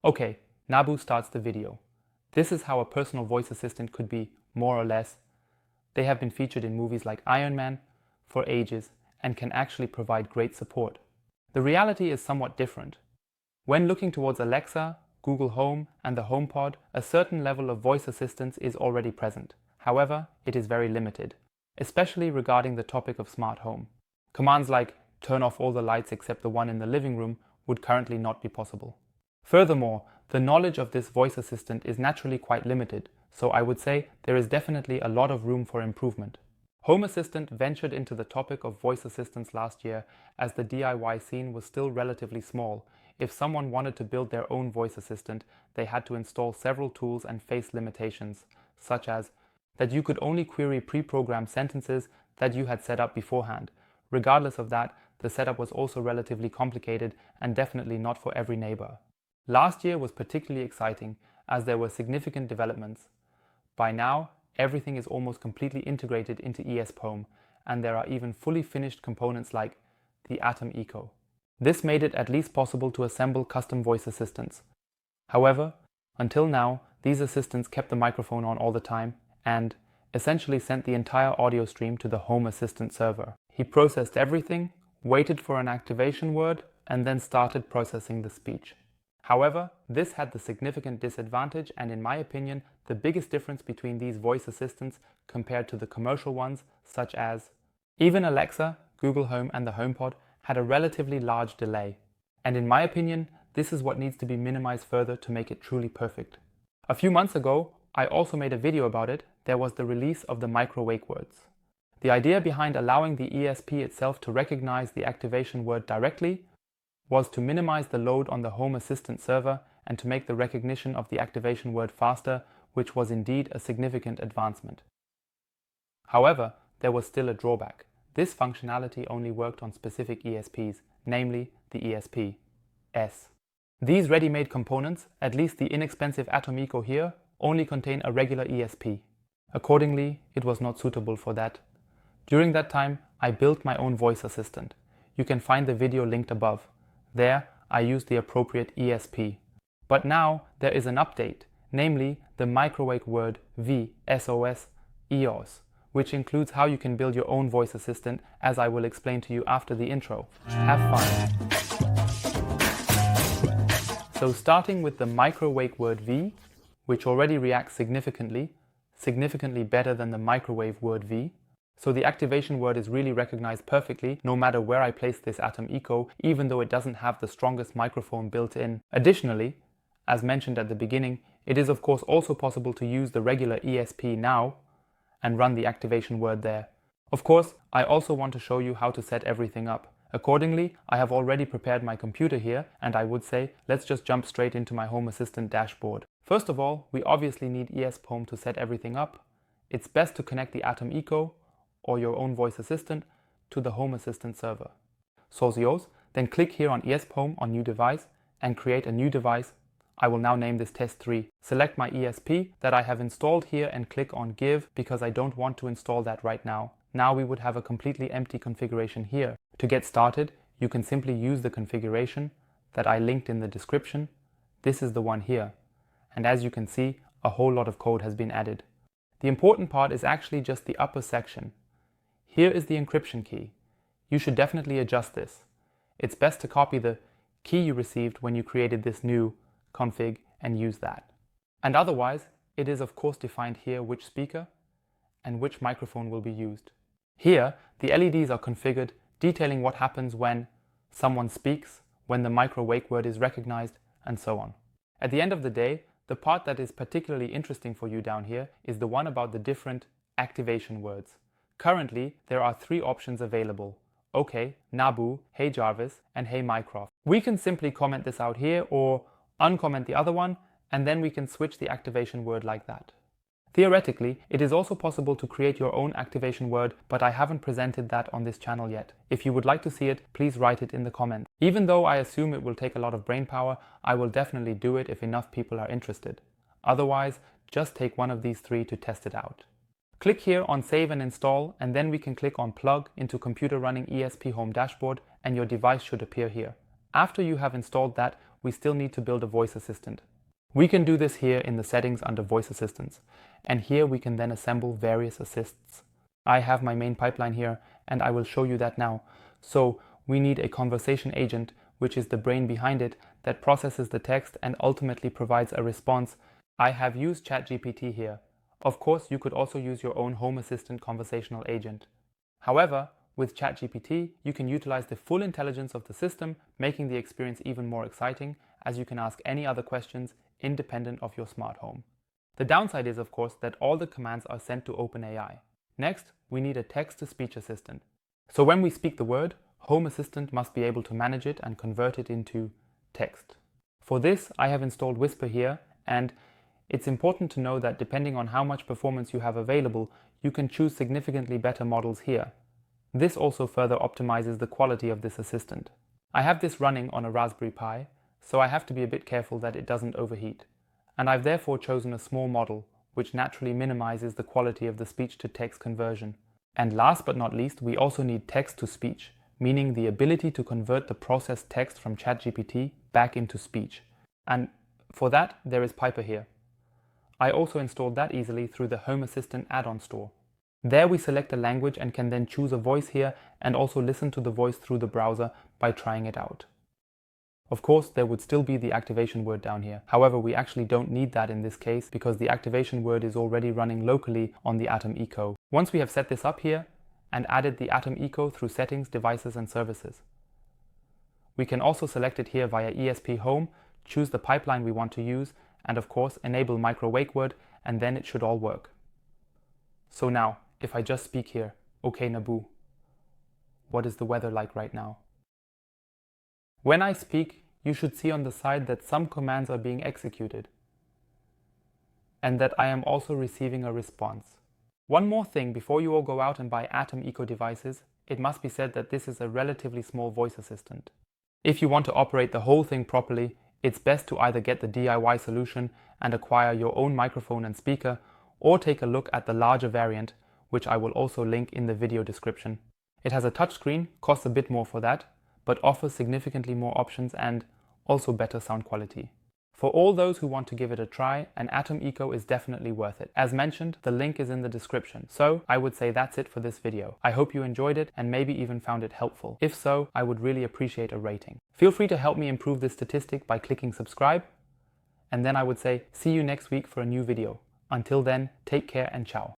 Okay, Nabu starts the video. This is how a personal voice assistant could be, more or less. They have been featured in movies like Iron Man for ages and can actually provide great support. The reality is somewhat different. When looking towards Alexa, Google Home and the HomePod, a certain level of voice assistance is already present. However, it is very limited, especially regarding the topic of smart home. Commands like turn off all the lights except the one in the living room would currently not be possible. Furthermore, the knowledge of this voice assistant is naturally quite limited, so I would say there is definitely a lot of room for improvement. Home Assistant ventured into the topic of voice assistants last year as the DIY scene was still relatively small. If someone wanted to build their own voice assistant, they had to install several tools and face limitations, such as that you could only query pre-programmed sentences that you had set up beforehand. Regardless of that, the setup was also relatively complicated and definitely not for every neighbor. Last year was particularly exciting as there were significant developments. By now, everything is almost completely integrated into ESP, and there are even fully finished components like the Atom Eco. This made it at least possible to assemble custom voice assistants. However, until now, these assistants kept the microphone on all the time and essentially sent the entire audio stream to the Home Assistant server. He processed everything, waited for an activation word, and then started processing the speech. However, this had the significant disadvantage and, in my opinion, the biggest difference between these voice assistants compared to the commercial ones, such as even Alexa, Google Home and the HomePod had a relatively large delay. And in my opinion, this is what needs to be minimized further to make it truly perfect. A few months ago, I also made a video about it. There was the release of the Microwakeword. The idea behind allowing the ESP itself to recognize the activation word directly was to minimize the load on the Home Assistant server and to make the recognition of the activation word faster, which was indeed a significant advancement. However, there was still a drawback. This functionality only worked on specific ESPs, namely the ESP-S. These ready-made components, at least the inexpensive Atom Eco here, only contain a regular ESP. Accordingly, it was not suitable for that. During that time, I built my own voice assistant. You can find the video linked above. There, I used the appropriate ESP. But now, there is an update, namely the Microwakeword V2 EOS, which includes how you can build your own voice assistant, as I will explain to you after the intro. Have fun! So starting with the Microwakeword V, which already reacts significantly better than the Microwakeword V. So the activation word is really recognized perfectly, no matter where I place this Atom Eco, even though it doesn't have the strongest microphone built in. Additionally, as mentioned at the beginning, it is of course also possible to use the regular ESP now and run the activation word there. Of course, I also want to show you how to set everything up. Accordingly, I have already prepared my computer here, and I would say let's just jump straight into my Home Assistant dashboard. First of all, we obviously need ESP to set everything up. It's best to connect the Atom Eco or your own voice assistant to the Home Assistant server. Source yours, then click here on ESP on New Device and create a new device. I will now name this Test 3. Select my ESP that I have installed here and click on Give because I don't want to install that right now. Now we would have a completely empty configuration here. To get started, you can simply use the configuration that I linked in the description. This is the one here. And as you can see, a whole lot of code has been added. The important part is actually just the upper section. Here is the encryption key. You should definitely adjust this. It's best to copy the key you received when you created this new config and use that. And otherwise, it is of course defined here which speaker and which microphone will be used. Here, the LEDs are configured, detailing what happens when someone speaks, when the Microwakeword is recognized, and so on. At the end of the day, the part that is particularly interesting for you down here is the one about the different activation words. Currently, there are 3 options available. OK, Nabu, Hey Jarvis, and Hey Mycroft. We can simply comment this out here or uncomment the other one, and then we can switch the activation word like that. Theoretically, it is also possible to create your own activation word, but I haven't presented that on this channel yet. If you would like to see it, please write it in the comments. Even though I assume it will take a lot of brain power, I will definitely do it if enough people are interested. Otherwise, just take one of these 3 to test it out. Click here on Save and Install, and then we can click on Plug into Computer Running ESP Home Dashboard, and your device should appear here. After you have installed that, we still need to build a voice assistant. We can do this here in the settings under voice assistants, and here we can then assemble various assists. I have my main pipeline here, and I will show you that now. So we need a conversation agent, which is the brain behind it, that processes the text and ultimately provides a response. I have used ChatGPT here. Of course, you could also use your own Home Assistant conversational agent. However, with ChatGPT, you can utilize the full intelligence of the system, making the experience even more exciting, as you can ask any other questions independent of your smart home. The downside is, of course, that all the commands are sent to OpenAI. Next, we need a text-to-speech assistant. So when we speak the word, Home Assistant must be able to manage it and convert it into text. For this, I have installed Whisper here, and it's important to know that depending on how much performance you have available, you can choose significantly better models here. This also further optimizes the quality of this assistant. I have this running on a Raspberry Pi, so I have to be a bit careful that it doesn't overheat. And I've therefore chosen a small model, which naturally minimizes the quality of the speech-to-text conversion. And last but not least, we also need text-to-speech, meaning the ability to convert the processed text from ChatGPT back into speech. And for that, there is Piper here. I also installed that easily through the Home Assistant add-on store. There we select a language and can then choose a voice here and also listen to the voice through the browser by trying it out. Of course, there would still be the activation word down here. However, we actually don't need that in this case because the activation word is already running locally on the Atom Eco. Once we have set this up here and added the Atom Eco through Settings, Devices and Services, we can also select it here via ESP Home, choose the pipeline we want to use, and of course enable Microwakeword, and then it should all work. So now, if I just speak here, okay Naboo, what is the weather like right now? When I speak, you should see on the side that some commands are being executed, and that I am also receiving a response. One more thing before you all go out and buy Atom Eco devices, it must be said that this is a relatively small voice assistant. If you want to operate the whole thing properly, it's best to either get the DIY solution and acquire your own microphone and speaker, or take a look at the larger variant, which I will also link in the video description. It has a touchscreen, costs a bit more for that, but offers significantly more options and also better sound quality. For all those who want to give it a try, an Atom Eco is definitely worth it. As mentioned, the link is in the description. So I would say that's it for this video. I hope you enjoyed it and maybe even found it helpful. If so, I would really appreciate a rating. Feel free to help me improve this statistic by clicking subscribe. And then I would say see you next week for a new video. Until then, take care and ciao.